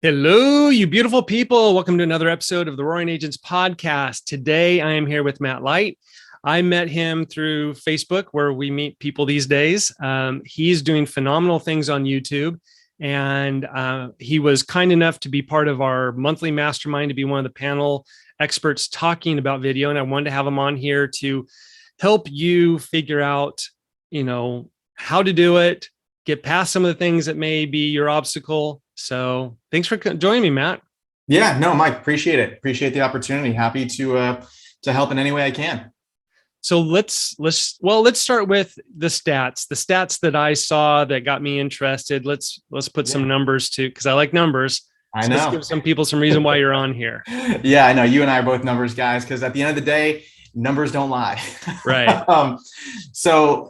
Hello, you beautiful people. Welcome to another episode of the Roaring Agents podcast. Today, I am here with Matt Leicht. I met him through Facebook, where we meet people these days. He's doing phenomenal things on YouTube, and he was kind enough to be part of our monthly mastermind, to be one of the panel experts talking about video. And I wanted to have him on here to help you figure out, how to do it, get past some of the things that may be your obstacle. So thanks for joining me, Matt. Yeah, no, Mike, appreciate it. Appreciate the opportunity. Happy to help in any way I can. So let's start with the stats. The stats that I saw that got me interested. Let's put some numbers to, because I like numbers. I So know. let's give some people some reason why you're on here. Yeah, I know. You and I are both numbers guys, because at the end of the day, numbers don't lie. Right.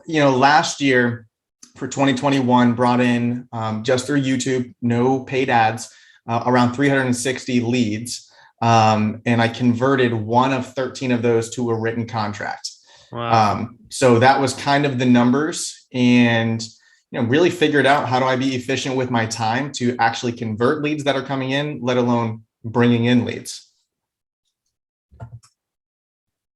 Last year for 2021 brought in just through YouTube, no paid ads, around 360 leads. And I converted one of 13 of those to a written contract. Wow. So that was kind of the numbers, and really figured out how do I be efficient with my time to actually convert leads that are coming in, let alone bringing in leads.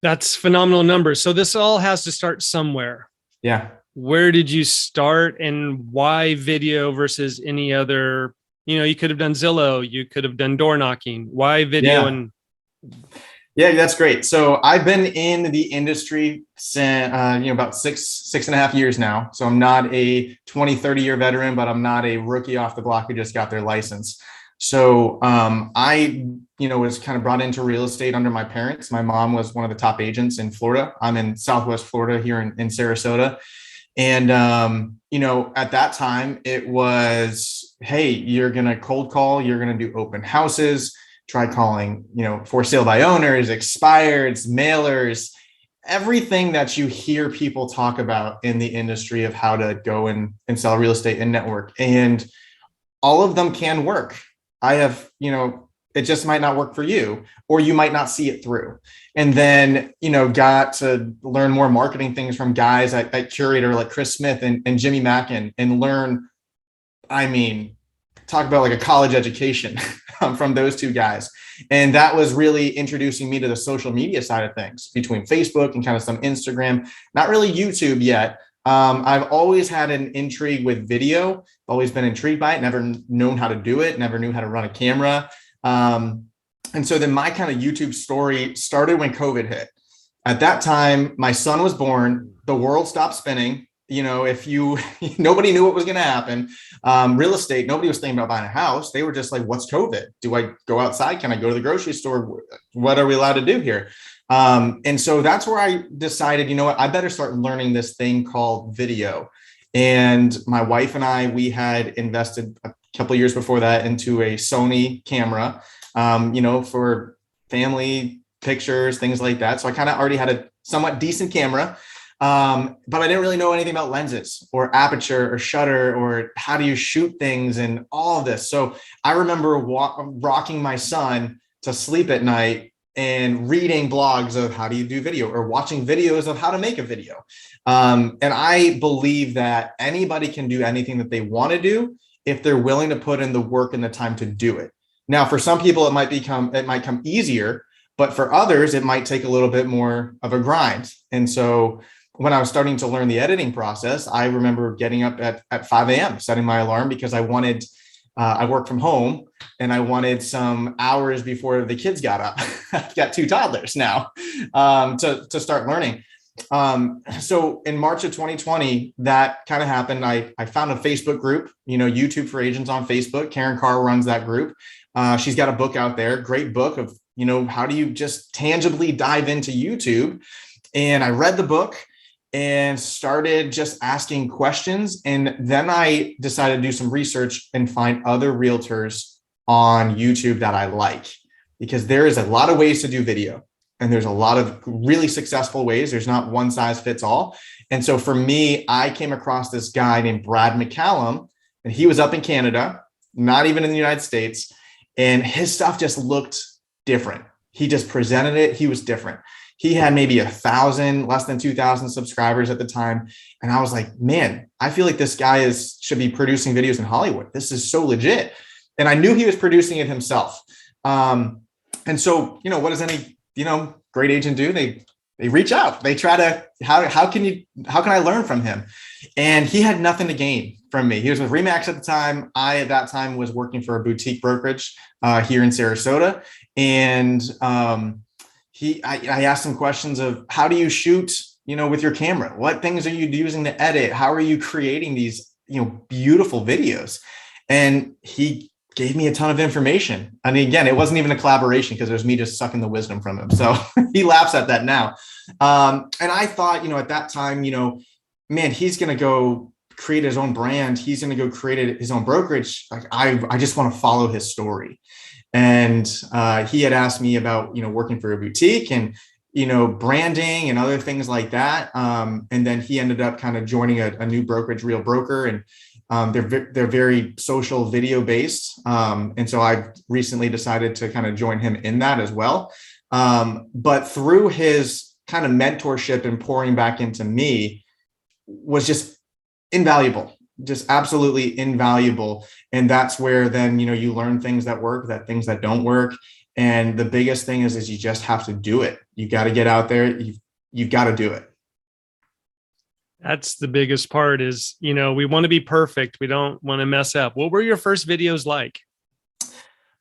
That's phenomenal numbers. So this all has to start somewhere. Yeah. Where did you start, and why video versus any other? You could have done Zillow, you could have done door knocking. Why video? Yeah, that's great. So I've been in the industry since, about six and a half years now. So I'm not a 20, 30-year veteran, but I'm not a rookie off the block who just got their license. So I was kind of brought into real estate under my parents. My mom was one of the top agents in Florida. I'm in Southwest Florida here in Sarasota. And, at that time it was, hey, you're going to cold call, you're going to do open houses, try calling, for sale by owners, expireds, mailers, everything that you hear people talk about in the industry of how to go and sell real estate and network. And all of them can work. I have, it just might not work for you, or you might not see it through. And then, got to learn more marketing things from guys at Curator like Chris Smith and Jimmy Mackin, and learn, talk about like a college education from those two guys. And that was really introducing me to the social media side of things, between Facebook and kind of some Instagram, not really YouTube yet. I've always had an intrigue with video, always been intrigued by it, never known how to do it, never knew how to run a camera. And so then my kind of YouTube story started when COVID hit. At that time, my son was born, the world stopped spinning. Nobody knew what was going to happen. Real estate, nobody was thinking about buying a house. They were just like, what's COVID? Do I go outside? Can I go to the grocery store? What are we allowed to do here? And so that's where I decided, I better start learning this thing called video. And my wife and I, we had invested a couple of years before that into a Sony camera, for family pictures, things like that. So I kind of already had a somewhat decent camera. But I didn't really know anything about lenses or aperture or shutter or how do you shoot things and all of this. So I remember rocking my son to sleep at night and reading blogs of how do you do video, or watching videos of how to make a video. And I believe that anybody can do anything that they want to do if they're willing to put in the work and the time to do it. Now, for some people, it might come easier, but for others, it might take a little bit more of a grind. And so when I was starting to learn the editing process, I remember getting up at 5 a.m., setting my alarm, because I wanted, I work from home and I wanted some hours before the kids got up. I've got two toddlers now, to start learning. So in March of 2020, that kind of happened. I found a Facebook group, YouTube for Agents on Facebook. Karen Carr runs that group. She's got a book out there, great book of, how do you just tangibly dive into YouTube? And I read the book and started just asking questions. And then I decided to do some research and find other realtors on YouTube that I like, because there is a lot of ways to do video. And there's a lot of really successful ways. There's not one size fits all. And so for me, I came across this guy named Brad McCallum, and he was up in Canada, not even in the United States. And his stuff just looked different. He just presented it. He was different. He had maybe 1,000, less than 2,000 subscribers at the time. And I was like, man, I feel like this guy should be producing videos in Hollywood. This is so legit. and I knew he was producing it himself. And so, what does any, great agent do? They reach out. They try to, how can I learn from him? And he had nothing to gain from me. He was with Remax at the time. I, at that time, was working for a boutique brokerage here in Sarasota. And I asked him questions of, how do you shoot, with your camera? What things are you using to edit? How are you creating these, beautiful videos? And he gave me a ton of information. I mean, again, it wasn't even a collaboration because it was me just sucking the wisdom from him. So he laughs at that now. And I thought, at that time, man, he's going to go create his own brand. He's going to go create his own brokerage. Like I just want to follow his story. And he had asked me about, working for a boutique and, branding and other things like that. And then he ended up kind of joining a new brokerage, Real Broker. And they're very social video based. And so I've recently decided to kind of join him in that as well. But through his kind of mentorship and pouring back into me was just invaluable, just absolutely invaluable. And that's where then, you learn things that work, things that don't work. And the biggest thing is you just have to do it. You got to get out there. You've got to do it. That's the biggest part is, we want to be perfect. We don't want to mess up. What were your first videos like?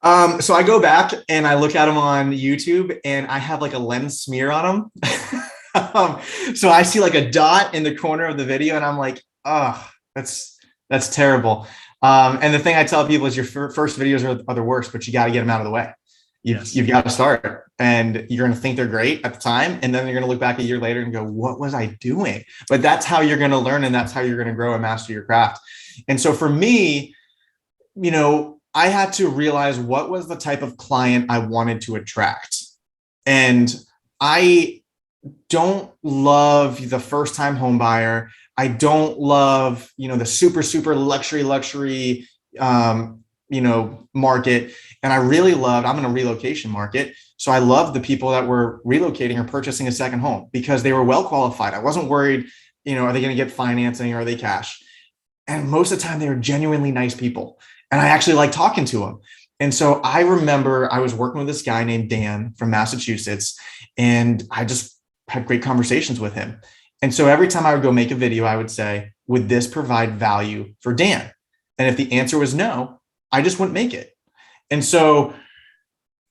So I go back and I look at them on YouTube and I have like a lens smear on them. So I see like a dot in the corner of the video and I'm like, oh, that's terrible. And the thing I tell people is your first videos are the worst, but you got to get them out of the way. You've got to start, and you're going to think they're great at the time. And then you're going to look back a year later and go, what was I doing? But that's how you're going to learn. And that's how you're going to grow and master your craft. And so for me, I had to realize what was the type of client I wanted to attract. And I don't love the first time home buyer. I don't love, the super, super luxury, market. And I really loved, I'm in a relocation market. So I loved the people that were relocating or purchasing a second home because they were well qualified. I wasn't worried, are they going to get financing or are they cash? And most of the time they were genuinely nice people. And I actually like talking to them. And so I remember I was working with this guy named Dan from Massachusetts, and I just had great conversations with him. And so every time I would go make a video, I would say, would this provide value for Dan? And if the answer was no, I just wouldn't make it. And so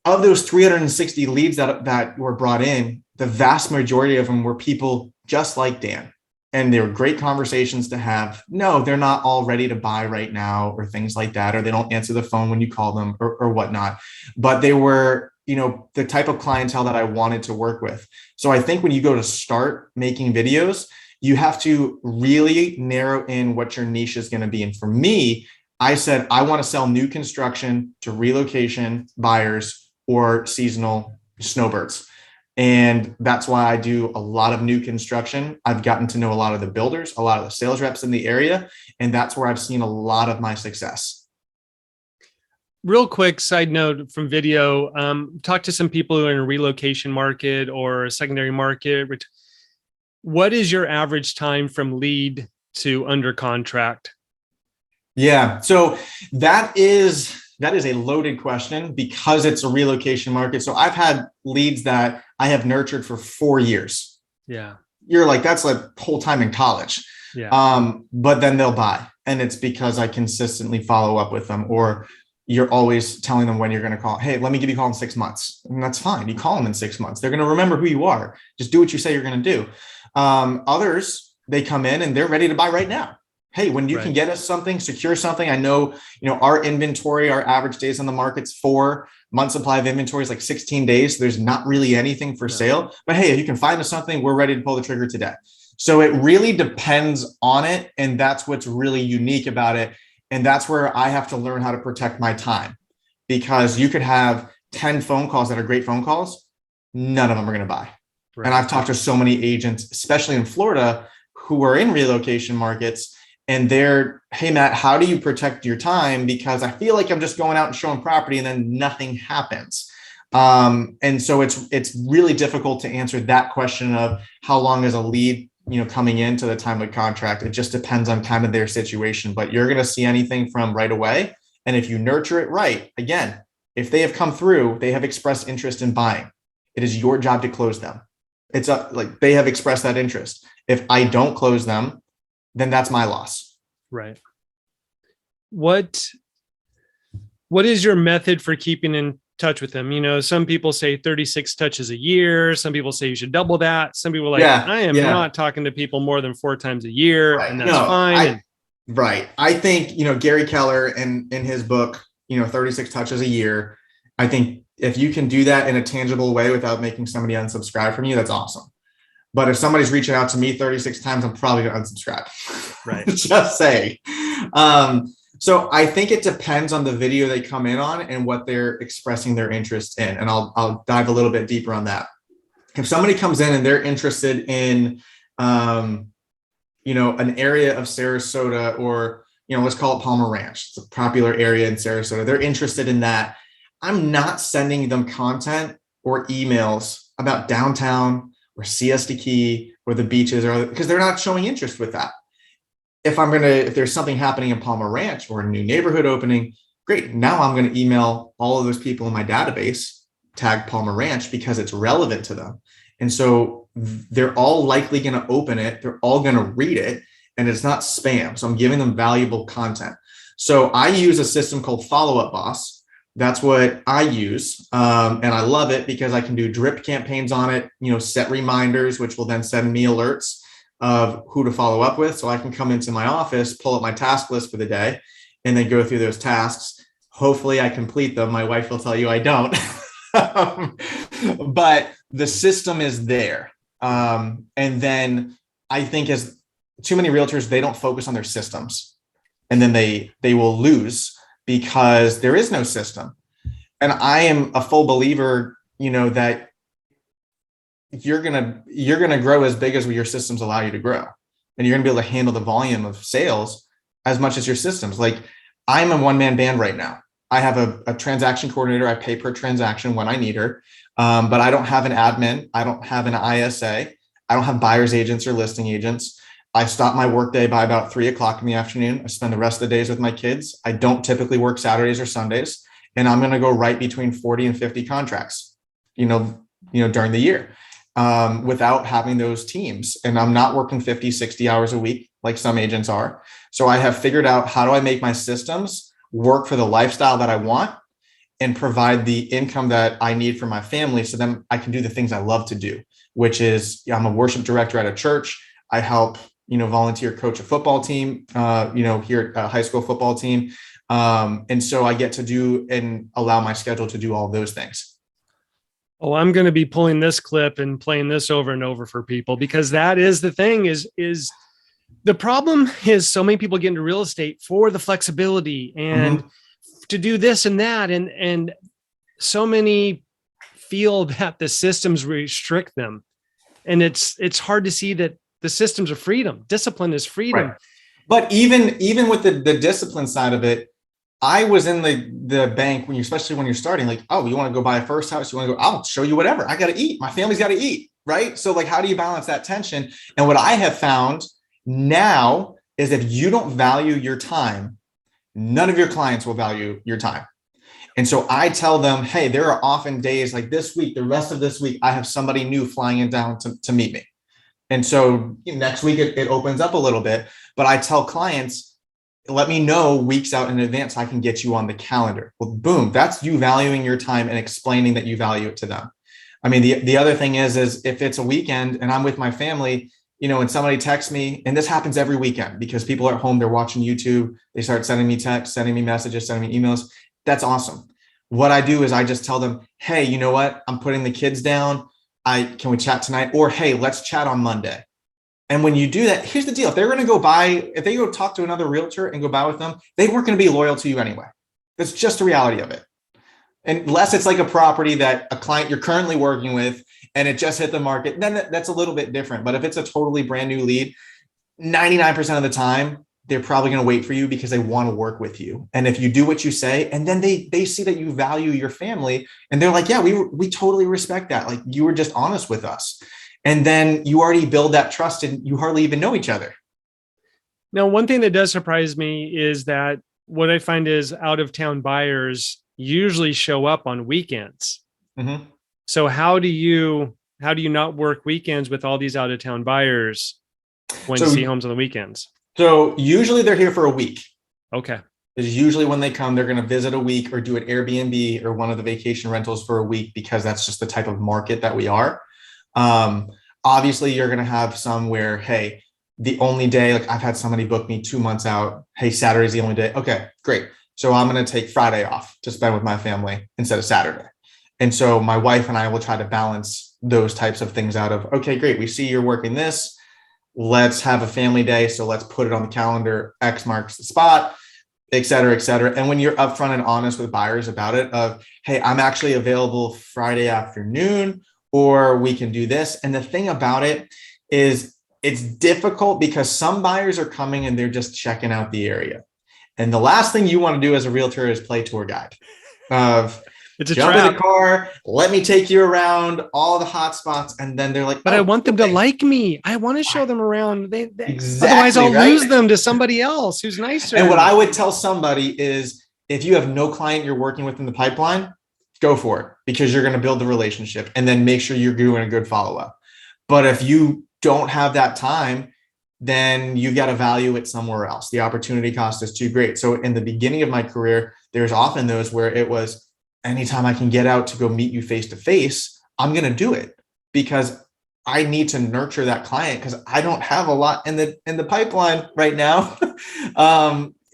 of those 360 leads that were brought in, the vast majority of them were people just like Dan. And they were great conversations to have. No, they're not all ready to buy right now or things like that, or they don't answer the phone when you call them or whatnot. But they were, the type of clientele that I wanted to work with. So I think when you go to start making videos, you have to really narrow in what your niche is going to be. And for me, I said, I want to sell new construction to relocation buyers or seasonal snowbirds. And that's why I do a lot of new construction. I've gotten to know a lot of the builders, a lot of the sales reps in the area, and that's where I've seen a lot of my success. Real quick side note from video, talk to some people who are in a relocation market or a secondary market. What is your average time from lead to under contract? Yeah, so that is a loaded question because it's a relocation market. So I've had leads that I have nurtured for 4 years. Yeah. You're like, that's like whole time in college. Yeah. But then they'll buy. And it's because I consistently follow up with them, or you're always telling them when you're going to call. Hey, let me give you a call in 6 months. And that's fine. You call them in 6 months. They're going to remember who you are. Just do what you say you're going to do. Others, they come in and they're ready to buy right now. Hey, when you can get us something, secure something. I know, our inventory, our average days on the market's 4 month supply of inventory is like 16 days. So there's not really anything for sale, but hey, if you can find us something, we're ready to pull the trigger today. So it really depends on it. And that's what's really unique about it. And that's where I have to learn how to protect my time, because you could have 10 phone calls that are great phone calls. None of them are going to buy. Right. And I've talked to so many agents, especially in Florida, who are in relocation markets. And they're, hey, Matt, how do you protect your time? Because I feel like I'm just going out and showing property and then nothing happens. And so it's really difficult to answer that question of how long is a lead, coming into the time of contract. It just depends on kind of their situation, but you're going to see anything from right away And if you nurture it right, again, if they have come through, they have expressed interest in buying. It is your job to close them. It's like they have expressed that interest. If I don't close them, then that's my loss. Right. What is your method for keeping in touch with them? You know, some people say 36 touches a year. Some people say you should double that. Some people are like, I am not talking to people more than 4 times a year, and that's fine. Right. I think, Gary Keller in his book, 36 touches a year. I think if you can do that in a tangible way without making somebody unsubscribe from you, that's awesome. But if somebody's reaching out to me 36 times, I'm probably going to unsubscribe. Right. Just say. So I think it depends on the video they come in on and what they're expressing their interest in. And I'll dive a little bit deeper on that. If somebody comes in and they're interested in, an area of Sarasota, or, let's call it Palmer Ranch. It's a popular area in Sarasota. They're interested in that. I'm not sending them content or emails about downtown or Siesta Key or the beaches, or because they're not showing interest with that. If there's something happening in Palmer Ranch or a new neighborhood opening, great. Now I'm going to email all of those people in my database, tag Palmer Ranch, because it's relevant to them. And so they're all likely going to open it. They're all going to read it, and it's not spam. So I'm giving them valuable content. So I use a system called Follow Up Boss. That's what I use. And I love it because I can do drip campaigns on it, set reminders, which will then send me alerts of who to follow up with. So I can come into my office, pull up my task list for the day, and then go through those tasks. Hopefully I complete them. My wife will tell you I don't. But the system is there. And then I think as too many realtors, they don't focus on their systems, and then they will lose because there is no system. And I am a full believer, that you're gonna grow as big as your systems allow you to grow, and you're gonna be able to handle the volume of sales as much as your systems. Like, I'm a one-man band right now. I have a transaction coordinator. I pay per transaction when I need her, but I don't have an admin. I don't have an ISA. I don't have buyer's agents or listing agents. I stop my workday by about 3:00 in the afternoon. I spend the rest of the days with my kids. I don't typically work Saturdays or Sundays, and I'm going to go right between 40 and 50 contracts, during the year, without having those teams. And I'm not working 50, 60 hours a week like some agents are. So I have figured out, how do I make my systems work for the lifestyle that I want and provide the income that I need for my family, so then I can do the things I love to do, which is, I'm a worship director at a church. I help volunteer coach a football team, here at a high school football team. And so I get to do and allow my schedule to do all those things. Oh, I'm going to be pulling this clip and playing this over and over for people, because that is the thing is the problem is so many people get into real estate for the flexibility and to do this and that. And so many feel that the systems restrict them. And it's hard to see that the systems of freedom. Discipline is freedom. Right. But even with the discipline side of it, I was in the bank especially when you're starting, like, oh, you want to go buy a first house? You want to go, I'll show you whatever. I got to eat. My family's got to eat. Right. So like, how do you balance that tension? And what I have found now is, if you don't value your time, none of your clients will value your time. And so I tell them, hey, there are often days like this week, the rest of this week, I have somebody new flying in down to meet me. And so next week it opens up a little bit, but I tell clients, let me know weeks out in advance, I can get you on the calendar. Well, boom, that's you valuing your time and explaining that you value it to them. I mean, the other thing is if it's a weekend and I'm with my family, and somebody texts me, and this happens every weekend because people are at home, they're watching YouTube, they start sending me texts, sending me messages, sending me emails. That's awesome. What I do is I just tell them, hey, you know what? I'm putting the kids down. Can we chat tonight? Or, hey, let's chat on Monday. And when you do that, here's the deal. If they go talk to another realtor and go buy with them, they weren't going to be loyal to you anyway. That's just the reality of it. Unless it's like a property that a client you're currently working with and it just hit the market, then that's a little bit different. But if it's a totally brand new lead, 99% of the time, they're probably going to wait for you because they want to work with you. And if you do what you say, and then they see that you value your family, and they're like, yeah, we totally respect that. Like, you were just honest with us. And then you already build that trust and you hardly even know each other. Now, one thing that does surprise me is that what I find is out of town buyers usually show up on weekends. Mm-hmm. So how do you not work weekends with all these out of town buyers when you So, see homes on the weekends? so usually they're here for a week. Okay. Is usually when they come, they're going to visit a week or do an Airbnb or one of the vacation rentals for a week, because that's just the type of market that we are. Um, Obviously, you're going to have some where, hey, the only day, like I've had somebody book me 2 months out. Hey, Saturday's the only day. Okay, great. So I'm going to take Friday off to spend with my family instead of Saturday. And so my wife and I will try to balance those types of things out of, okay, great. We see you're working this. Let's have a family day. So let's put it on the calendar. X marks the spot, et cetera, et cetera. And when you're upfront and honest with buyers about it, of, hey, I'm actually available Friday afternoon, or we can do this. And the thing about it is it's difficult because some buyers are coming and they're just checking out the area. And the last thing you want to do as a realtor is play tour guide of It's a jump in trap. the car, let me take you around all the hot spots. And then they're like, But I oh, want them to okay. like me. I want to show them around. Otherwise Exactly, I'll right? lose them to somebody else who's nicer. And what I would tell somebody is, if you have no client you're working with in the pipeline, go for it, because you're going to build the relationship and then make sure you're doing a good follow-up. But if you don't have that time, then you've got to value it somewhere else. The opportunity cost is too great. So in the beginning of my career, there's often those where it was, anytime I can get out to go meet you face to face, I'm going to do it, because I need to nurture that client, because I don't have a lot in the pipeline right now.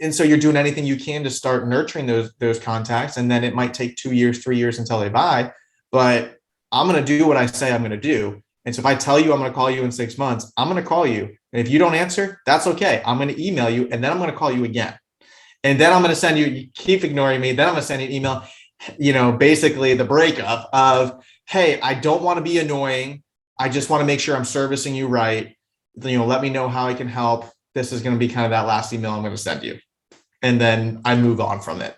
And so you're doing anything you can to start nurturing those contacts. And then it might take 2 years, 3 years until they buy, but I'm going to do what I say I'm going to do. And so if I tell you I'm going to call you in 6 months, I'm going to call you. And if you don't answer, that's okay. I'm going to email you, and then I'm going to call you again. And then I'm going to send you keep ignoring me. Then I'm going to send you an email, basically the breakup of, hey, I don't want to be annoying. I just want to make sure I'm servicing you right. Let me know how I can help. This is going to be kind of that last email I'm going to send you. And then I move on from it.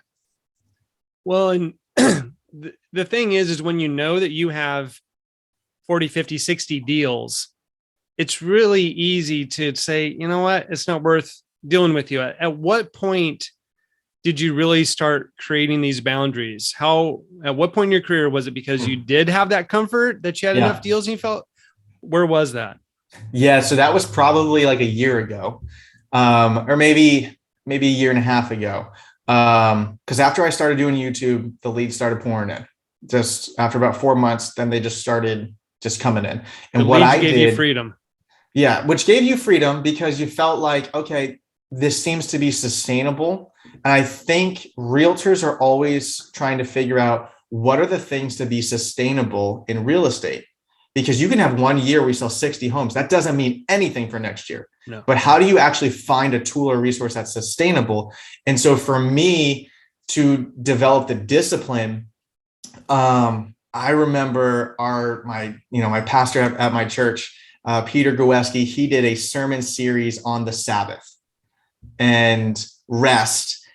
Well, and the thing is when you know that you have 40, 50, 60 deals, it's really easy to say, you know what, it's not worth dealing with you. At what point did you really start creating these boundaries? At what point in your career was it because you did have that comfort that you had enough deals and you felt, where was that? Yeah. So that was probably like a year ago, or maybe a year and a half ago. Because after I started doing YouTube, the leads started pouring in. Just after about 4 months, then they just started just coming in. And The what leads I gave did, you freedom. yeah, which gave you freedom because you felt like, okay, this seems to be sustainable. And I think realtors are always trying to figure out what are the things to be sustainable in real estate. Because you can have 1 year where you sell 60 homes. That doesn't mean anything for next year. No. But how do you actually find a tool or resource that's sustainable? And so for me to develop the discipline, I remember my pastor at my church, Peter Goweski, he did a sermon series on the Sabbath and rest.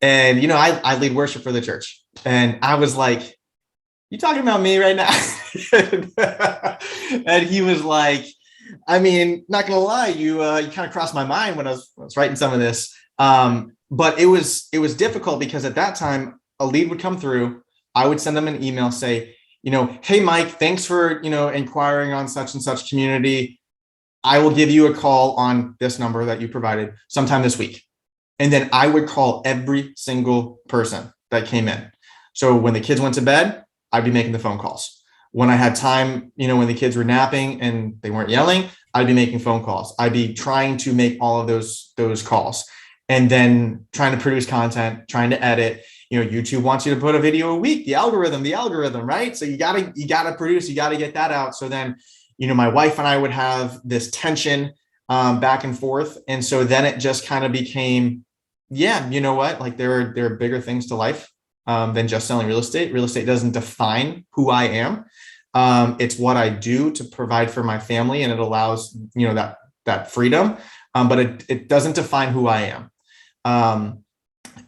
And, I lead worship for the church. And I was like, you talking about me right now? And he was like, I mean, not gonna lie, you kind of crossed my mind when I was writing some of this. But it was difficult because at that time a lead would come through. I would send them an email, say, hey Mike, thanks for inquiring on such and such community. I will give you a call on this number that you provided sometime this week. And then I would call every single person that came in. So when the kids went to bed, I'd be making the phone calls. When I had time, when the kids were napping and they weren't yelling, I'd be making phone calls. I'd be trying to make all of those calls and then trying to produce content, trying to edit. YouTube wants you to put a video a week, the algorithm, right? So you gotta produce, you gotta get that out. So then, my wife and I would have this tension back and forth. And so then it just kind of became, yeah, you know what? Like there are bigger things to life than just selling real estate. Real estate doesn't define who I am. It's what I do to provide for my family, and it allows, that freedom. But it doesn't define who I am.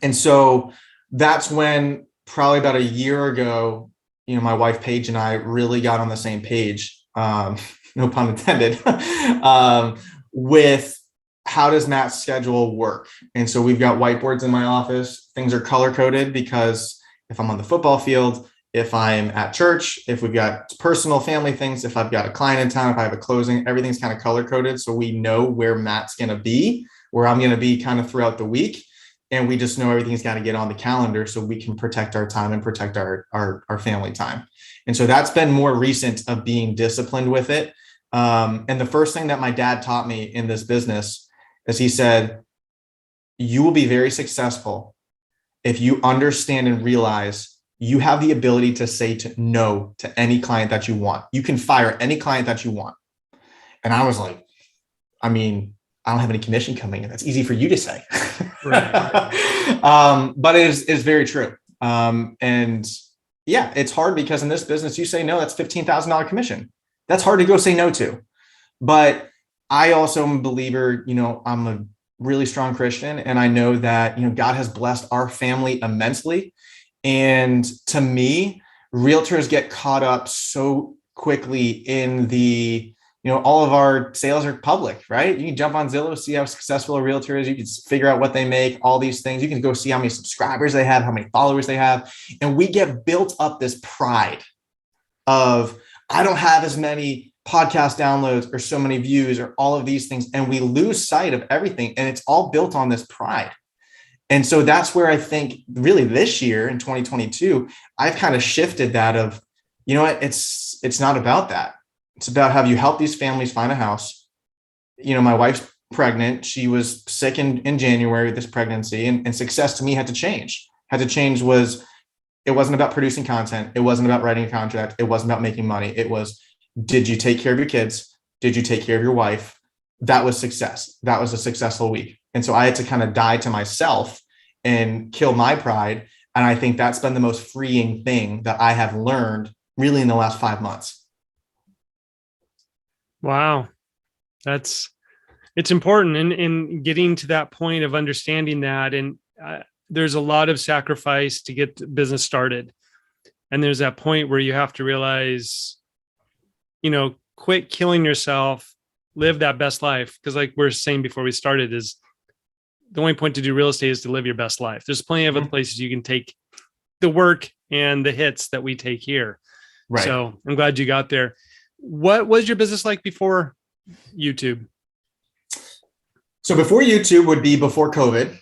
And so that's when probably about a year ago, my wife Paige and I really got on the same page. No pun intended, with how does Matt's schedule work? And so we've got whiteboards in my office. Things are color coded because if I'm on the football field, if I'm at church, if we've got personal family things, if I've got a client in town, if I have a closing, everything's kind of color coded. So we know where Matt's going to be, where I'm going to be kind of throughout the week. And we just know everything's got to get on the calendar so we can protect our time and protect our family time. And so that's been more recent of being disciplined with it. And the first thing that my dad taught me in this business is he said, you will be very successful if you understand and realize you have the ability to say no to any client that you want. You can fire any client that you want. And I was like, I mean, I don't have any commission coming in. That's easy for you to say. Right. But it is very true. And yeah, it's hard because in this business, you say no, that's $15,000 commission. That's hard to go say no to. But I also am a believer, I'm a really strong Christian, and I know that, God has blessed our family immensely. And to me, realtors get caught up so quickly in the, all of our sales are public, right? You can jump on Zillow, see how successful a realtor is. You can figure out what they make, all these things. You can go see how many subscribers they have, how many followers they have. And we get built up this pride of, I don't have as many podcast downloads or so many views or all of these things. And we lose sight of everything. And it's all built on this pride. And so that's where I think really this year in 2022, I've kind of shifted that of, you know what, it's not about that. It's about how you help these families find a house. My wife's pregnant. She was sick in January with this pregnancy, and success to me had to change. It wasn't about producing content. It wasn't about writing a contract. It wasn't about making money. It was, did you take care of your kids? Did you take care of your wife? That was success. That was a successful week. And so I had to kind of die to myself and kill my pride. And I think that's been the most freeing thing that I have learned really in the last 5 months. Wow. It's important in getting to that point of understanding that. And there's a lot of sacrifice to get the business started. And there's that point where you have to realize, quit killing yourself, live that best life. Because like we we're saying before we started, is the only point to do real estate is to live your best life. There's plenty of other places you can take the work and the hits that we take here. Right. So I'm glad you got there. What was your business like before YouTube? So before YouTube would be before COVID.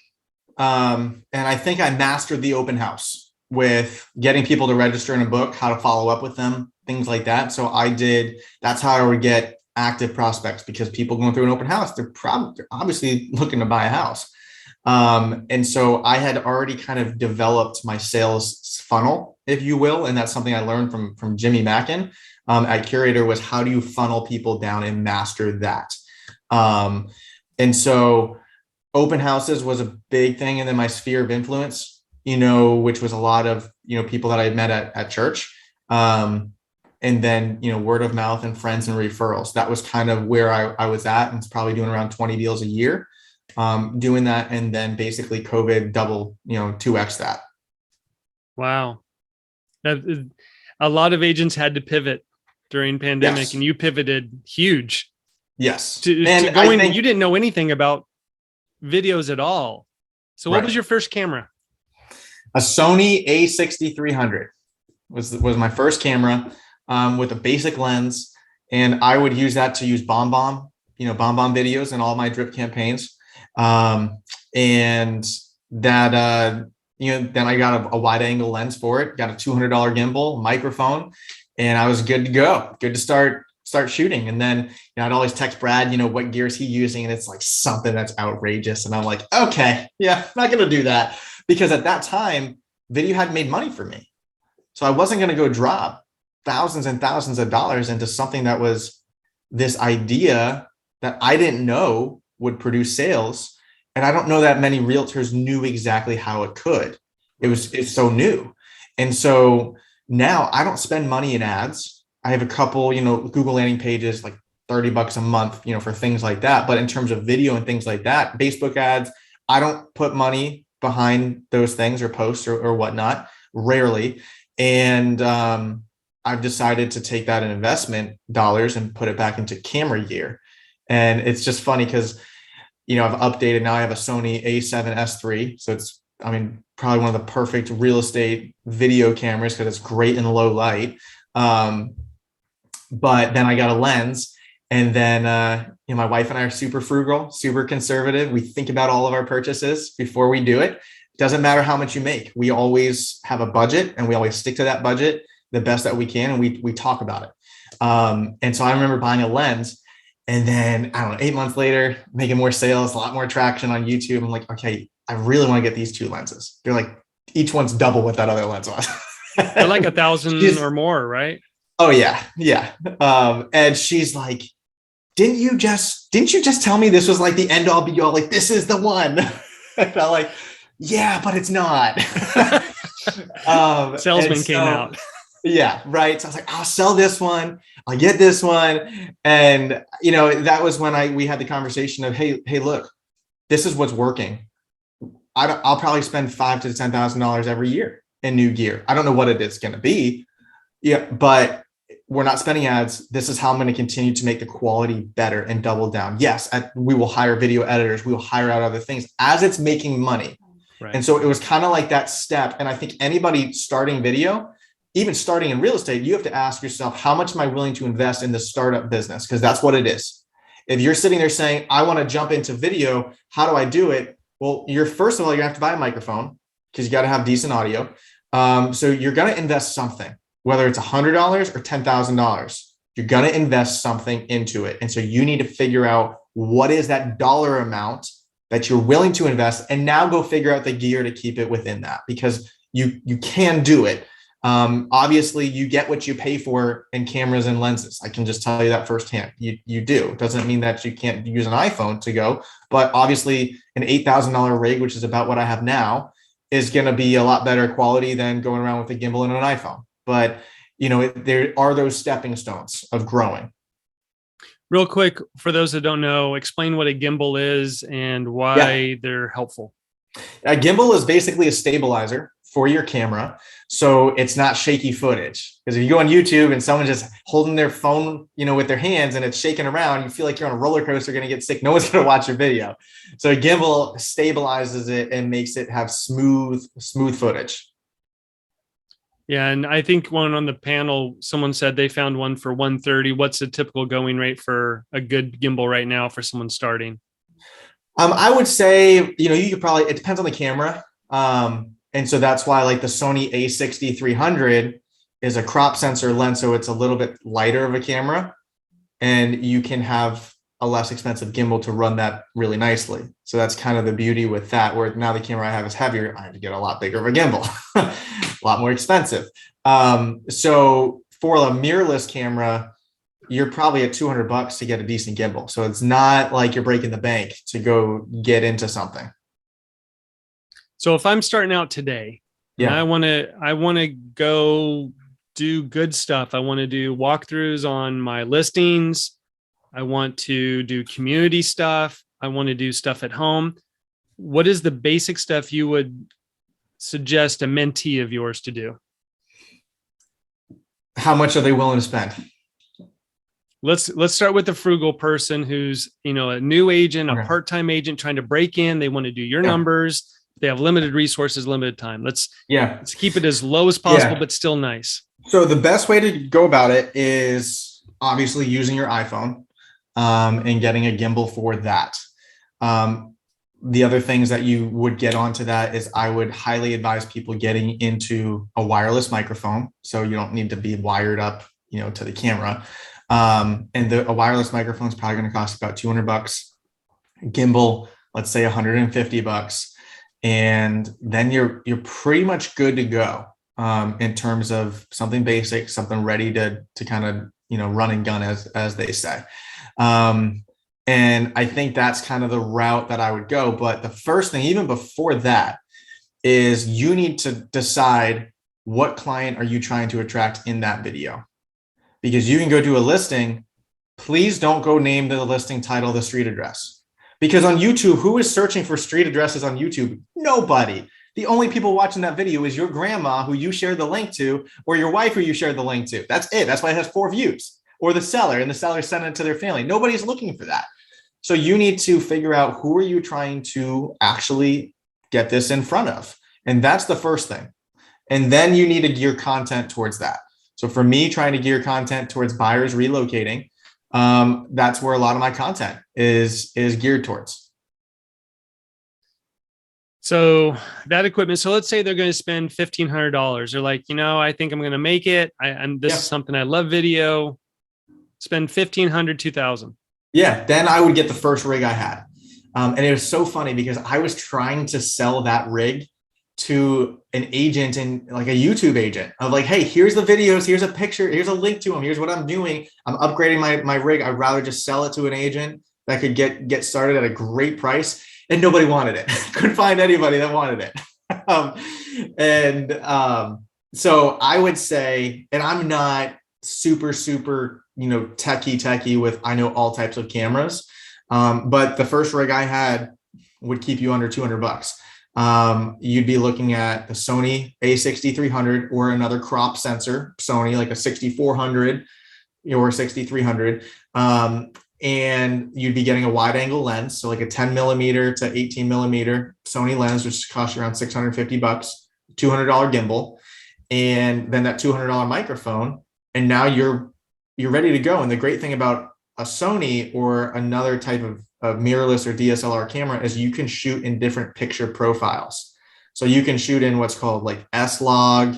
And I think I mastered the open house with getting people to register in a book, how to follow up with them, things like that. So that's how I would get active prospects, because people going through an open house, they're obviously looking to buy a house. And so I had already kind of developed my sales funnel, if you will. And that's something I learned from Jimmy Mackin at Curator, was how do you funnel people down and master that? And so open houses was a big thing. And then my sphere of influence, which was a lot of, people that I had met at church. And then, word of mouth and friends and referrals. That was kind of where I was at, and it's probably doing around 20 deals a year, doing that. And then basically COVID double, 2X that. Wow. A lot of agents had to pivot during pandemic, yes. And you pivoted huge. Yes. You didn't know anything about videos at all. So what was your first camera? A Sony A6300 was my first camera, with a basic lens. And I would use that to use BombBomb videos in all my drip campaigns. And that, then I got a wide angle lens for it, got a $200 gimbal, microphone, and I was good to go, good to start shooting. And then, I'd always text Brad, what gear is he using? And it's like something that's outrageous. And I'm like, okay, yeah, I'm not going to do that, because at that time, video hadn't made money for me. So I wasn't going to go drop thousands and thousands of dollars into something that was this idea that I didn't know would produce sales. And I don't know that many realtors knew exactly how it could. It's so new. And so now I don't spend money in ads. I have a couple, Google landing pages, like $30 a month, for things like that. But in terms of video and things like that, Facebook ads, I don't put money behind those things or posts or whatnot, rarely. And I've decided to take that in investment dollars and put it back into camera gear. And it's just funny because, I've updated. Now I have a Sony A7S III. So it's, probably one of the perfect real estate video cameras because it's great in low light. But then I got a lens, and then, my wife and I are super frugal, super conservative. We think about all of our purchases before we do it. Doesn't matter how much you make. We always have a budget, and we always stick to that budget the best that we can. And we talk about it. And so I remember buying a lens, and then I don't know, 8 months later, making more sales, a lot more traction on YouTube. I'm like, okay, I really want to get these two lenses. They're like, each one's double what that other lens was. They're like 1,000 or more, right? Oh yeah. Yeah. And she's like, didn't you just tell me this was like the end all be all? Like, this is the one. I felt like, yeah, but it's not. Salesman came out. Yeah. Right. So I was like, I'll sell this one. I'll get this one. And, that was when we had the conversation of, Hey, look, this is what's working. I'll probably spend $5,000 to $10,000 every year in new gear. I don't know what it is going to be. Yeah. But we're not spending ads. This is how I'm going to continue to make the quality better and double down. Yes. We will hire video editors. We will hire out other things as it's making money. Right. And so it was kind of like that step. And I think anybody starting video, even starting in real estate, you have to ask yourself, how much am I willing to invest in the startup business? Because that's what it is. If you're sitting there saying, I want to jump into video, how do I do it? Well, first of all, you're gonna have to buy a microphone because you got to have decent audio. So you're going to invest something, whether it's $100 or $10,000, you're going to invest something into it. And so you need to figure out what is that dollar amount that you're willing to invest, and now go figure out the gear to keep it within that, because you can do it. Obviously you get what you pay for in cameras and lenses. I can just tell you that firsthand. You do. Doesn't mean that you can't use an iPhone to go, but obviously an $8,000 rig, which is about what I have now, is going to be a lot better quality than going around with a gimbal and an iPhone. But there are those stepping stones of growing. Real quick, for those that don't know, explain what a gimbal is and why they're helpful. A gimbal is basically a stabilizer for your camera, so it's not shaky footage. Because if you go on YouTube and someone's just holding their phone, with their hands and it's shaking around, you feel like you're on a roller coaster, going to get sick. No one's going to watch your video. So a gimbal stabilizes it and makes it have smooth footage. Yeah, and I think one on the panel, someone said they found one for $130. What's the typical going rate for a good gimbal right now for someone starting? I would say, you could probably, it depends on the camera. And so that's why like the Sony A60-300 is a crop sensor lens. So it's a little bit lighter of a camera, and you can have a less expensive gimbal to run that really nicely. So that's kind of the beauty with that, where now the camera I have is heavier. I have to get a lot bigger of a gimbal, a lot more expensive. So for a mirrorless camera, you're probably at $200 to get a decent gimbal. So it's not like you're breaking the bank to go get into something. So if I'm starting out today, and I want to go do good stuff. I want to do walkthroughs on my listings. I want to do community stuff. I want to do stuff at home. What is the basic stuff you would suggest a mentee of yours to do? How much are they willing to spend? Let's start with the frugal person who's, a new agent, a part-time agent trying to break in. They want to do your numbers. They have limited resources, limited time. Let's keep it as low as possible, but still nice. So the best way to go about it is obviously using your iPhone and getting a gimbal for that. The other things that you would get onto that is I would highly advise people getting into a wireless microphone. So you don't need to be wired up, to the camera. And a wireless microphone is probably going to cost about $200. Gimbal, let's say $150. And then you're pretty much good to go in terms of something basic, something ready to kind of, run and gun as they say. And I think that's kind of the route that I would go. But the first thing, even before that, is you need to decide what client are you trying to attract in that video. Because you can go do a listing. Please don't go name the listing title, the street address. Because on YouTube, who is searching for street addresses on YouTube? Nobody. The only people watching that video is your grandma who you shared the link to, or your wife who you shared the link to. That's it. That's why it has 4 views. Or the seller, and the seller sent it to their family. Nobody's looking for that. So you need to figure out who are you trying to actually get this in front of. And that's the first thing. And then you need to gear content towards that. So for me, trying to gear content towards buyers relocating, that's where a lot of my content is geared towards. So that equipment, so let's say they're going to spend $1,500. They're like, I think I'm going to make it. And this is something I love, video. Spend $1,500, $2,000. Yeah. Then I would get the first rig I had. And it was so funny because I was trying to sell that rig to an agent and like a YouTube agent of like, hey, here's the videos, here's a picture, here's a link to them, here's what I'm doing. I'm upgrading my rig. I'd rather just sell it to an agent that could get started at a great price. And nobody wanted it. Couldn't find anybody that wanted it. So I would say, and I'm not super, techie with, I know all types of cameras. But the first rig I had would keep you under $200. You'd be looking at the Sony A6300 or another crop sensor, Sony, like a 6400 or 6300. And you'd be getting a wide angle lens. So like a 10 millimeter to 18 millimeter Sony lens, which costs you around $650, $200 gimbal, and then that $200 microphone. And now you're ready to go. And the great thing about a Sony or another type of mirrorless or DSLR camera is you can shoot in different picture profiles. So you can shoot in what's called like S-Log,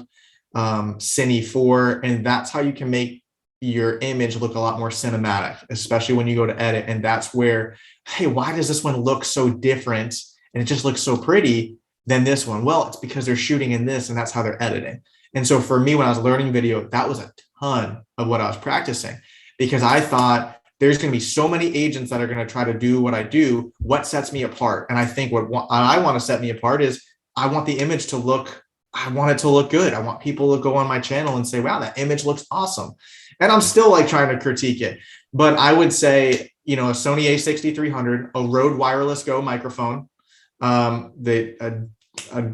Cine 4, and that's how you can make your image look a lot more cinematic, especially when you go to edit. And that's where, hey, why does this one look so different and it just looks so pretty than this one? Well, it's because they're shooting in this and that's how they're editing. And so for me, when I was learning video, that was a ton of what I was practicing, because I thought there's going to be so many agents that are going to try to do what I do. What sets me apart? And I think what I want to set me apart is I want the image to look, I want it to look good. I want people to go on my channel and say, wow, that image looks awesome. And I'm still like trying to critique it. But I would say, a Sony A6300, a Rode Wireless Go microphone, a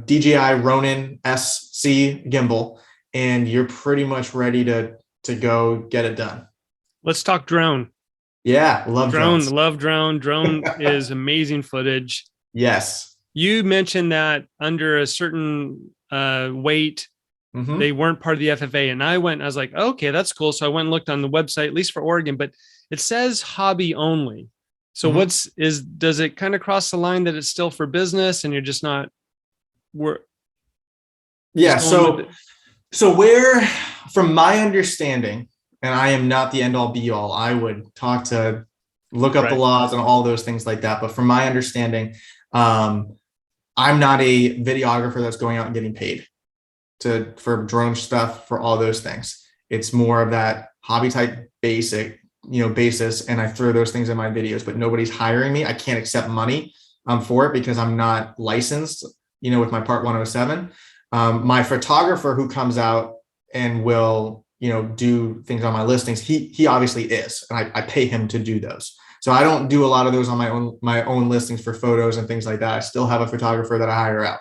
DJI Ronin SC gimbal, and you're pretty much ready to go get it done. Let's talk drone. Yeah, love drones. Love drone. Drone is amazing footage. Yes. You mentioned that under a certain weight, they weren't part of the FFA. And I was like, okay, that's cool. So I went and looked on the website, at least for Oregon, but it says hobby only. So does it kind of cross the line that it's still for business and you're just not Yeah. So where, from my understanding, and I am not the end all be all, I would look up the laws and all those things like that. But from my understanding, I'm not a videographer that's going out and getting paid for drone stuff, for all those things. It's more of that hobby type basis. And I throw those things in my videos, but nobody's hiring me. I can't accept money for it because I'm not licensed, with my Part 107. My photographer who comes out and will, do things on my listings, he obviously is, and I pay him to do those. So I don't do a lot of those on my own listings for photos and things like that. I still have a photographer that I hire out.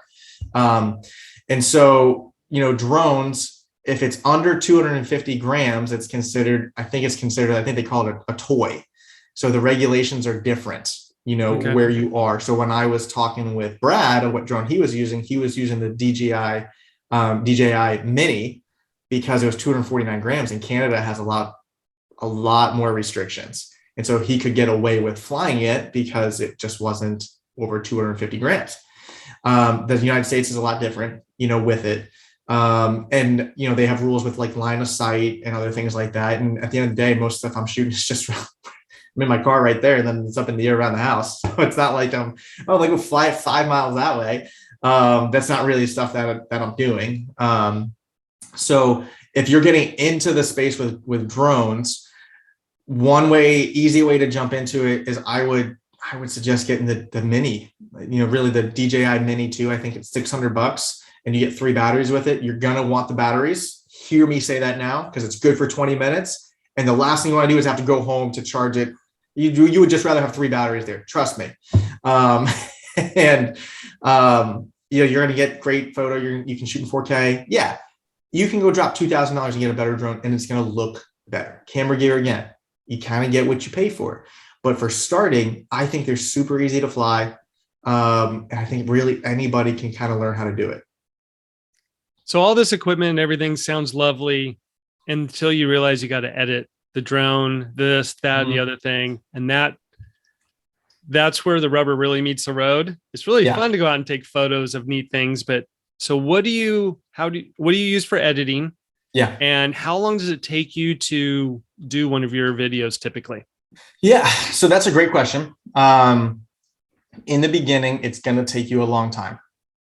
And so, drones, if it's under 250 grams, it's considered, I think they call it a toy. So the regulations are different, where you are. So when I was talking with Brad of what drone he was using the DJI Mini, because it was 249 grams, and Canada has a lot more restrictions. And so he could get away with flying it because it just wasn't over 250 grams. The United States is a lot different, with it. And, they have rules with like line of sight and other things like that. And at the end of the day, most stuff I'm shooting is just, I'm in my car right there, and then it's up in the air around the house. So it's not like we'll fly 5 miles that way. That's not really stuff that I'm doing. So if you're getting into the space with drones, easy way to jump into it is I would suggest getting the Mini, really the DJI Mini 2. I think it's $600 and you get 3 batteries with it. You're going to want the batteries. Hear me say that now, because it's good for 20 minutes. And the last thing you want to do is have to go home to charge it. You would just rather have 3 batteries there. Trust me. You're going to get great photo. You can shoot in 4K. Yeah. You can go drop $2,000 and get a better drone, and it's going to look better. Camera gear, again, you kind of get what you pay for. But for starting, I think they're super easy to fly. And I think really anybody can kind of learn how to do it. So all this equipment and everything sounds lovely until you realize you got to edit the drone, this, that, and the other thing. And that's where the rubber really meets the road. It's really fun to go out and take photos of neat things. But so what do you use for editing? Yeah. And how long does it take you to do one of your videos typically? Yeah. So that's a great question. In the beginning, it's going to take you a long time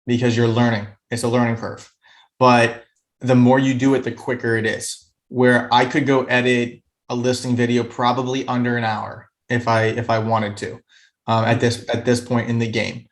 because you're learning. It's a learning curve. But the more you do it, the quicker it is. Where I could go edit a listing video probably under an hour if I wanted to at this point in the game.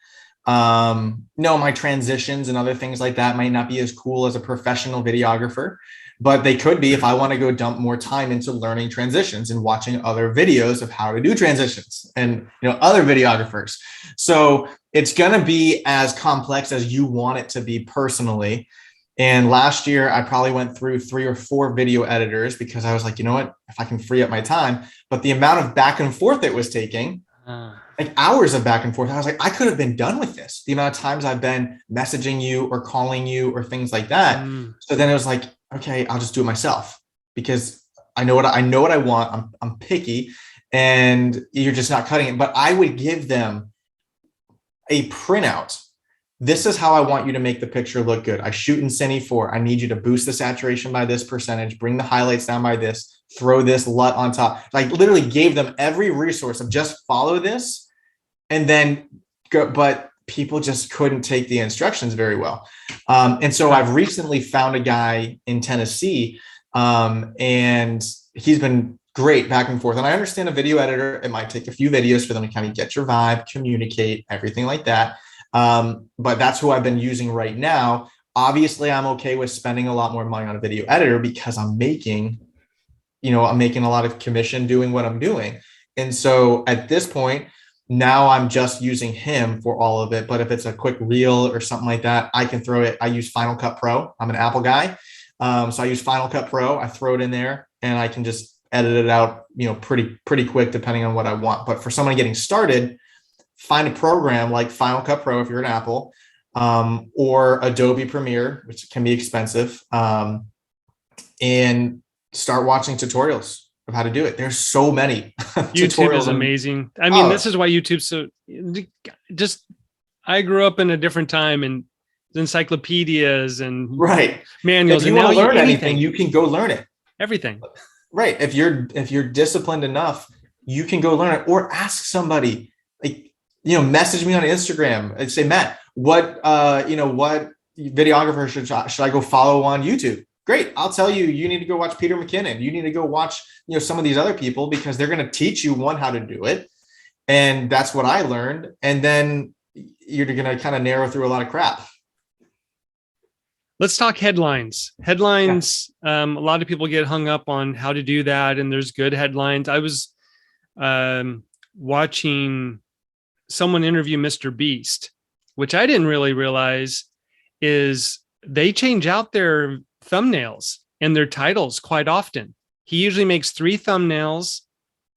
No, my transitions and other things like that might not be as cool as a professional videographer, but they could be if I want to go dump more time into learning transitions and watching other videos of how to do transitions and other videographers. So it's going to be as complex as you want it to be personally. And last year, I probably went through 3 or 4 video editors because I was like, you know what, if I can free up my time, but the amount of back and forth it was taking, like hours of back and forth, I was like, I could have been done with this. The amount of times I've been messaging you or calling you or things like that. So then it was like, okay, I'll just do it myself because I know what I want. I'm picky and you're just not cutting it. But I would give them a printout. This is how I want you to make the picture look good. I shoot in Cine 4. I need you to boost the saturation by this percentage, bring the highlights down by this, throw this LUT on top. Like literally gave them every resource of just follow this and then go. But people just couldn't take the instructions very well. And so I've recently found a guy in Tennessee and he's been great back and forth. And I understand a video editor, it might take a few videos for them to kind of get your vibe, communicate, everything like that. But that's who I've been using right now. Obviously, I'm okay with spending a lot more money on a video editor because I'm making a lot of commission doing what I'm doing. And so at this point, now I'm just using him for all of it. But if it's a quick reel or something like that, I can throw it. I use Final Cut Pro. I'm an Apple guy. So I use Final Cut Pro. I throw it in there and I can just edit it out, pretty quick depending on what I want. But for someone getting started, find a program like Final Cut Pro if you're an Apple, or Adobe Premiere, which can be expensive, and start watching tutorials of how to do it. There's so many. YouTube is amazing. I mean, this is why YouTube's so I grew up in a different time and encyclopedias and manuals. If you want to learn anything, you can go learn it. Everything. Right. If you're disciplined enough, you can go learn it or ask somebody. Message me on Instagram and say, Matt, what videographer should I go follow on YouTube? Great. I'll tell you, you need to go watch Peter McKinnon. You need to go watch, some of these other people because they're going to teach you how to do it. And that's what I learned. And then you're going to kind of narrow through a lot of crap. Let's talk headlines. Headlines. A lot of people get hung up on how to do that. And there's good headlines. I was watching someone interview Mr. Beast, which I didn't really realize is they change out their thumbnails and their titles quite often. He usually makes 3 thumbnails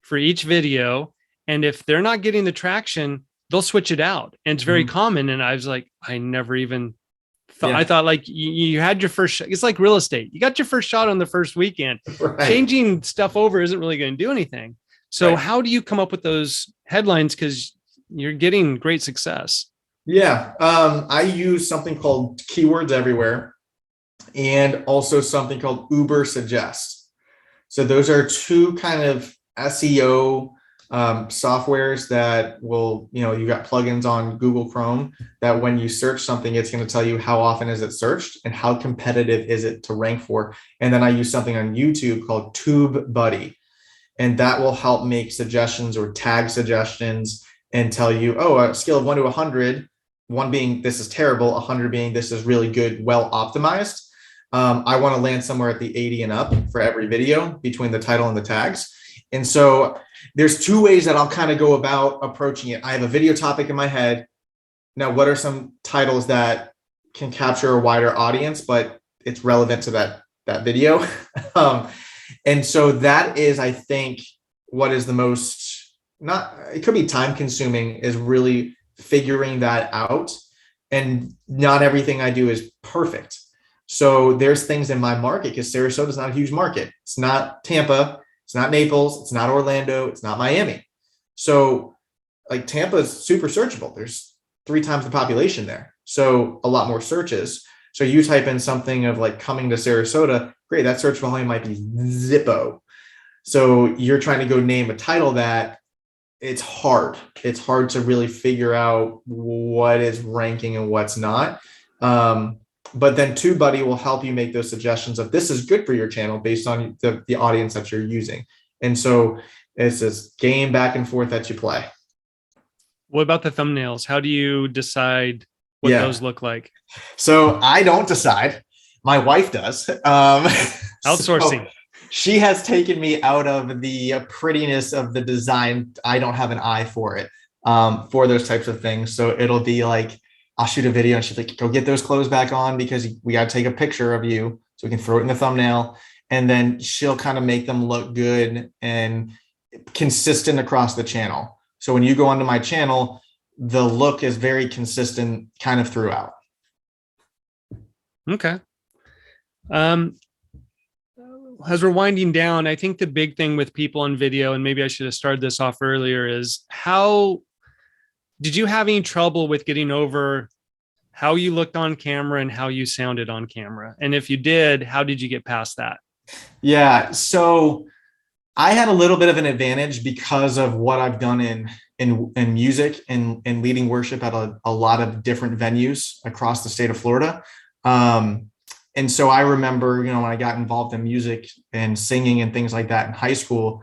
for each video. And if they're not getting the traction, they'll switch it out. And it's very common. And I was like, I never even thought, I thought like you had your first shot. It's like real estate. You got your first shot on the first weekend. Changing stuff over isn't really going to do anything. So how do you come up with those headlines? Because you're getting great success. Yeah. I use something called Keywords Everywhere and also something called Uber Suggest. So those are 2 kind of SEO softwares that will, you got plugins on Google Chrome that when you search something, it's going to tell you how often is it searched and how competitive is it to rank for. And then I use something on YouTube called TubeBuddy, and that will help make suggestions or tag suggestions and tell you, a scale of 1 to 100, 1 being this is terrible, 100 being this is really good, well optimized. I want to land somewhere at the 80 and up for every video between the title and the tags. And so there's 2 ways that I'll kind of go about approaching it. I have a video topic in my head. Now, what are some titles that can capture a wider audience, but it's relevant to that video? And so that is, I think, what is the most it could be time consuming, is really figuring that out. And not everything I do is perfect. So there's things in my market, because Sarasota is not a huge market. It's not Tampa, it's not Naples, it's not Orlando, it's not Miami. So like Tampa is super searchable. There's 3 times the population there. So a lot more searches. So you type in something of like coming to Sarasota, great, that search volume might be Zippo. So you're trying to go name a title that it's hard. It's hard to really figure out what is ranking and what's not. But then TubeBuddy will help you make those suggestions of this is good for your channel based on the audience that you're using. And so it's this game back and forth that you play. What about the thumbnails? How do you decide what those look like? So I don't decide. My wife does. Outsourcing. So she has taken me out of the prettiness of the design. I don't have an eye for it, for those types of things. So it'll be like, I'll shoot a video and she's like, go get those clothes back on because we got to take a picture of you so we can throw it in the thumbnail. And then she'll kind of make them look good and consistent across the channel. So when you go onto my channel, the look is very consistent kind of throughout. Okay. As we're winding down, I think the big thing with people on video, and maybe I should have started this off earlier, is how did you have any trouble with getting over how you looked on camera and how you sounded on camera? And if you did, how did you get past that? Yeah. So I had a little bit of an advantage because of what I've done in music and leading worship at a lot of different venues across the state of Florida. And so I remember, when I got involved in music and singing and things like that in high school,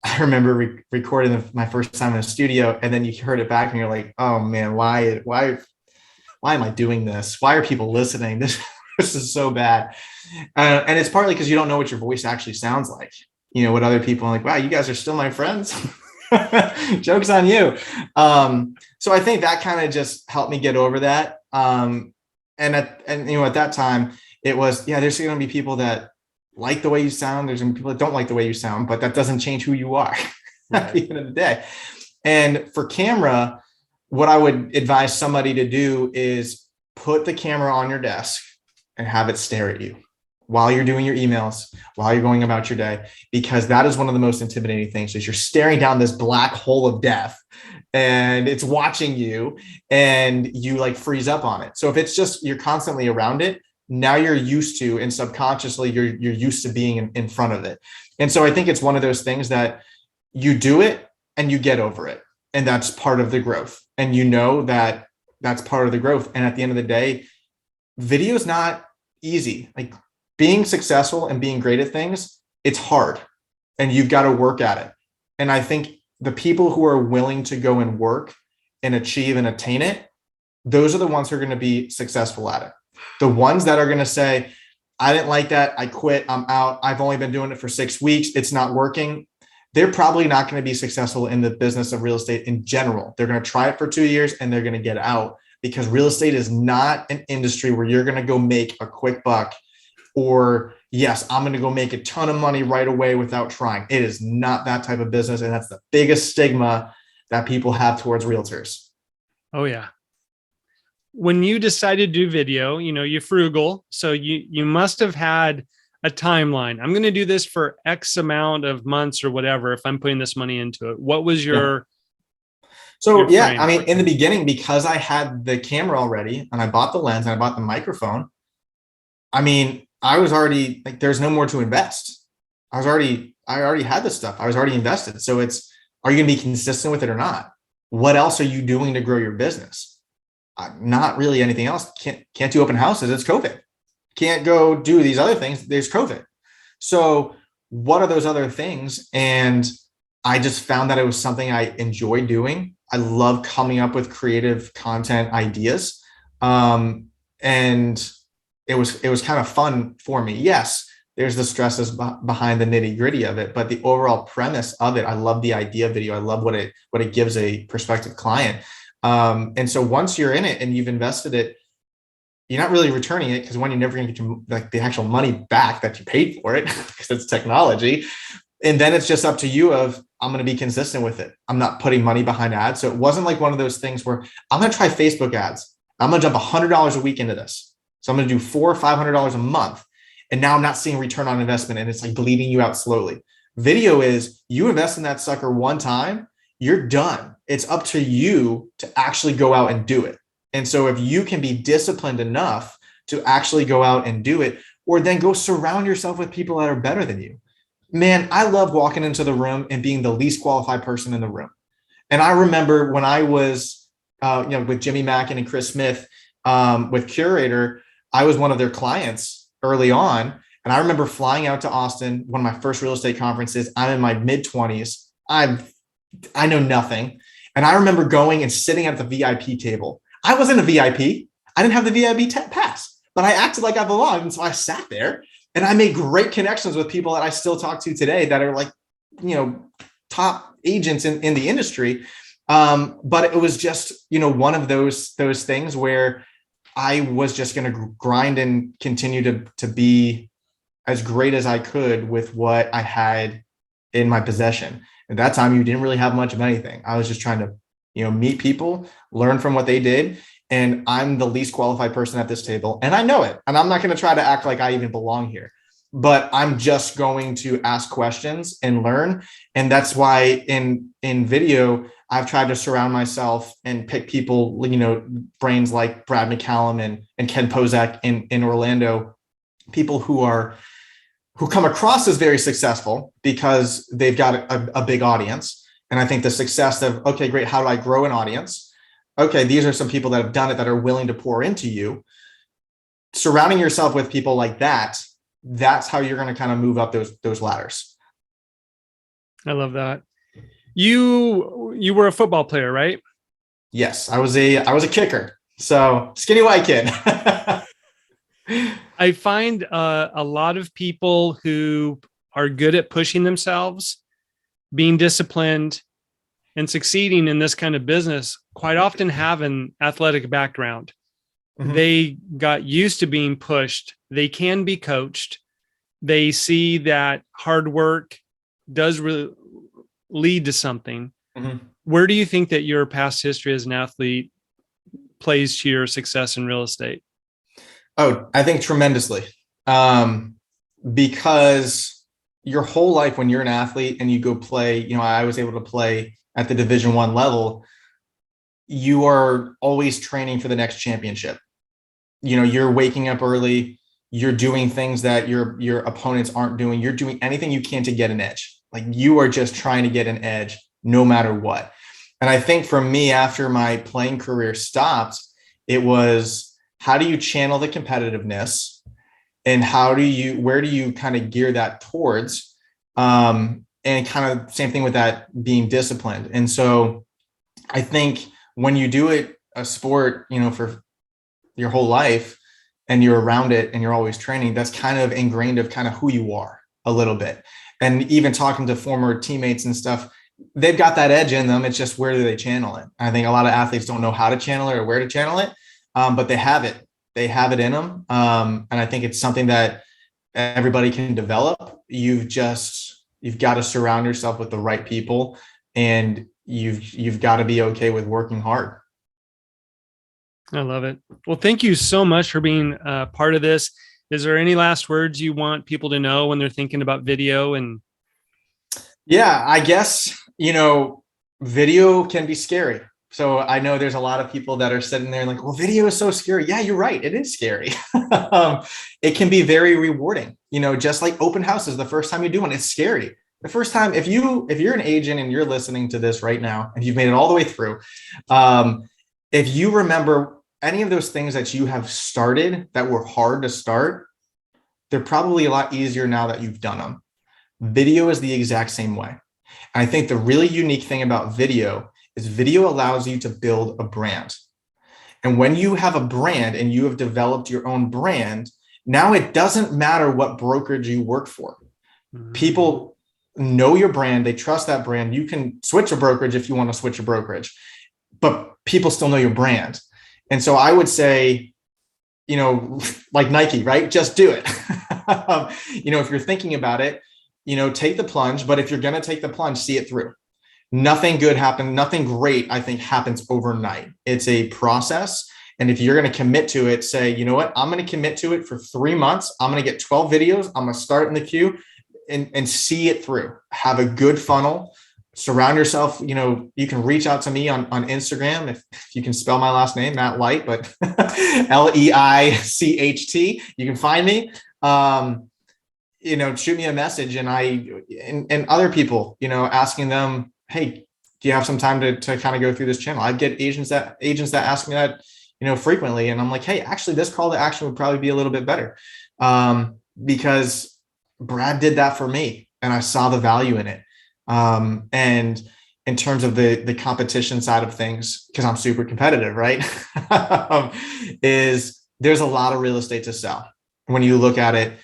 I remember recording my first time in a studio, and then you heard it back and you're like, oh man, why am I doing this? Why are people listening? This is so bad. And it's partly because you don't know what your voice actually sounds like. What other people are like, wow, you guys are still my friends. Joke's on you. So I think that kind of just helped me get over that. And at that time it was, there's going to be people that like the way you sound. There's going to be people that don't like the way you sound, but that doesn't change who you are at the end of the day. And for camera, what I would advise somebody to do is put the camera on your desk and have it stare at you while you're doing your emails, while you're going about your day, because that is one of the most intimidating things, is you're staring down this black hole of death and it's watching you and you like freeze up on it. So if it's just, you're constantly around it, now you're used to, and subconsciously you're used to being in front of it. And so I think it's one of those things that you do it and you get over it. And that's part of the growth. And that that's part of the growth. And at the end of the day, video is not easy. Like being successful and being great at things, it's hard and you've got to work at it. And I think the people who are willing to go and work and achieve and attain it, those are the ones who are going to be successful at it. The ones that are going to say, I didn't like that, I quit, I'm out, I've only been doing it for 6 weeks, it's not working. They're probably not going to be successful in the business of real estate in general. They're going to try it for 2 years and they're going to get out, because real estate is not an industry where you're going to go make a quick buck, or yes, I'm going to go make a ton of money right away without trying. It is not that type of business. And that's the biggest stigma that people have towards realtors. Oh yeah. When you decided to do video, you're frugal. So you must have had a timeline. I'm going to do this for X amount of months or whatever, if I'm putting this money into it. What was your... So yeah, I mean, in the beginning, because I had the camera already and I bought the lens and I bought the microphone, I mean, I was already like, there's no more to invest. I already had this stuff. I was already invested. So it's, are you going to be consistent with it or not? What else are you doing to grow your business? Not really anything else. Can't do open houses. It's COVID. Can't go do these other things. There's COVID. So what are those other things? And I just found that it was something I enjoy doing. I love coming up with creative content ideas. And it was kind of fun for me. Yes, there's the stresses behind the nitty gritty of it, but the overall premise of it, I love the idea video. I love what it gives a prospective client. And so once you're in it and you've invested it, you're not really returning it, because one, you're never going to get the actual money back that you paid for it, because it's technology. And then it's just up to you of, I'm going to be consistent with it. I'm not putting money behind ads. So it wasn't like one of those things where I'm going to try Facebook ads. I'm going to jump $100 a week into this. So I'm going to do $400 or $500 a month. And now I'm not seeing return on investment, and it's like bleeding you out slowly. Video is, you invest in that sucker one time, you're done. It's up to you to actually go out and do it. And so if you can be disciplined enough to actually go out and do it, or then go surround yourself with people that are better than you. Man, I love walking into the room and being the least qualified person in the room. And I remember when I was, with Jimmy Mackin and Chris Smith, with Curator, I was one of their clients early on. And I remember flying out to Austin, one of my first real estate conferences. I'm in my mid-20s. I know nothing. And I remember going and sitting at the VIP table. I wasn't a VIP. I didn't have the VIP pass, but I acted like I belonged. And so I sat there and I made great connections with people that I still talk to today that are like, top agents in the industry. But it was just, one of those things where I was just going to grind and continue to be as great as I could with what I had in my possession. At that time, you didn't really have much of anything. I was just trying to, meet people, learn from what they did. And I'm the least qualified person at this table. And I know it. And I'm not going to try to act like I even belong here, but I'm just going to ask questions and learn. And that's why in video, I've tried to surround myself and pick people, brains like Brad McCallum and Ken Pozak in Orlando, people who come across as very successful because they've got a big audience. And I think the success of, okay, great, how do I grow an audience? Okay, these are some people that have done it that are willing to pour into you. Surrounding yourself with people like that, that's how you're going to kind of move up those ladders. I love that. You were a football player, right? Yes, I was a kicker. So skinny white kid. I find a lot of people who are good at pushing themselves, being disciplined, and succeeding in this kind of business quite often have an athletic background. Mm-hmm. They got used to being pushed. They can be coached. They see that hard work does really lead to something. Mm-hmm. Where do you think that your past history as an athlete plays to your success in real estate? Oh, I think tremendously. Because your whole life when you're an athlete and you go play, I was able to play at the Division I level, you are always training for the next championship. You're waking up early, you're doing things that your opponents aren't doing. You're doing anything you can to get an edge. Like, you are just trying to get an edge no matter what. And I think for me, after my playing career stopped, it was, how do you channel the competitiveness and where do you kind of gear that towards? And kind of same thing with that, being disciplined. And so I think when you do a sport, for your whole life and you're around it and you're always training, that's kind of ingrained of kind of who you are a little bit. And even talking to former teammates and stuff, they've got that edge in them. It's just, where do they channel it? I think a lot of athletes don't know how to channel it or where to channel it, but they have it. They have it in them. And I think it's something that everybody can develop. You've got to surround yourself with the right people, and you've got to be okay with working hard. I love it. Well, thank you so much for being part of this. Is there any last words you want people to know when they're thinking about video? And yeah, I guess, video can be scary. So I know there's a lot of people that are sitting there like, well, video is so scary. Yeah, you're right. It is scary. It can be very rewarding. Just like open houses, the first time you do one, it's scary. The first time, if you're an agent and you're listening to this right now and you've made it all the way through, if you remember any of those things that you have started that were hard to start, they're probably a lot easier now that you've done them. Video is the exact same way. And I think the really unique thing about video is video allows you to build a brand. And when you have a brand and you have developed your own brand, now it doesn't matter what brokerage you work for. Mm-hmm. People know your brand. They trust that brand. You can switch a brokerage if you want to switch a brokerage, but people still know your brand. And so I would say, like Nike, right? Just do it. If you're thinking about it, take the plunge. But if you're going to take the plunge, see it through. Nothing good happens. Nothing great, I think, happens overnight. It's a process. And if you're going to commit to it, say, you know what, I'm going to commit to it for 3 months. I'm going to get 12 videos. I'm going to start in the queue and see it through. Have a good funnel. Surround yourself. You can reach out to me on Instagram if you can spell my last name, Matt Leicht, but Leicht. You can find me. Shoot me a message, and other people, asking them, hey, do you have some time to kind of go through this channel? I get agents that ask me that, frequently. And I'm like, hey, actually this call to action would probably be a little bit better. Because Brad did that for me and I saw the value in it. And in terms of the competition side of things, because I'm super competitive, right? Is there's a lot of real estate to sell. When you look at it,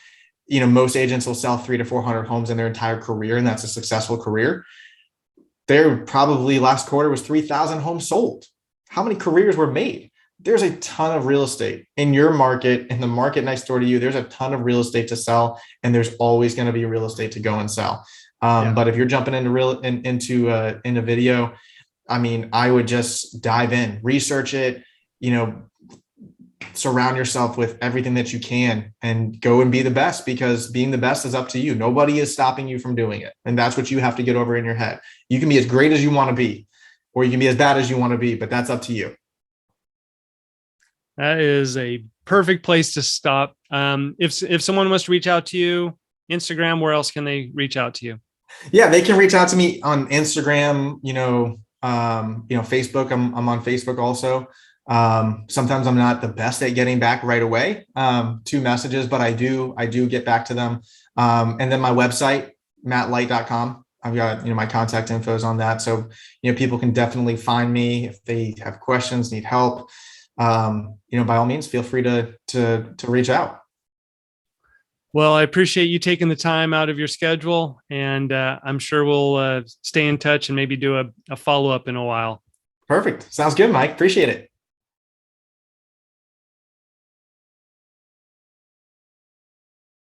most agents will sell 300 to 400 homes in their entire career, and that's a successful career. There probably last quarter was 3,000 homes sold. How many careers were made? There's a ton of real estate in your market, in the market next door to you. There's a ton of real estate to sell, and there's always going to be real estate to go and sell. But if you're jumping into video, I would just dive in, research it, surround yourself with everything that you can and go and be the best, because being the best is up to you. Nobody is stopping you from doing it. And that's what you have to get over in your head. You can be as great as you want to be, or you can be as bad as you want to be, but that's up to you. That is a perfect place to stop. If someone wants to reach out to you, Instagram, where else can they reach out to you? Yeah, they can reach out to me on Instagram, Facebook. I'm on Facebook also. Sometimes I'm not the best at getting back right away to messages, but I do get back to them. And then my website, mattleicht.com. I've got, my contact info is on that. So, people can definitely find me if they have questions, need help. By all means, feel free to reach out. Well, I appreciate you taking the time out of your schedule, and I'm sure we'll stay in touch and maybe do a follow-up in a while. Perfect. Sounds good, Mike. Appreciate it.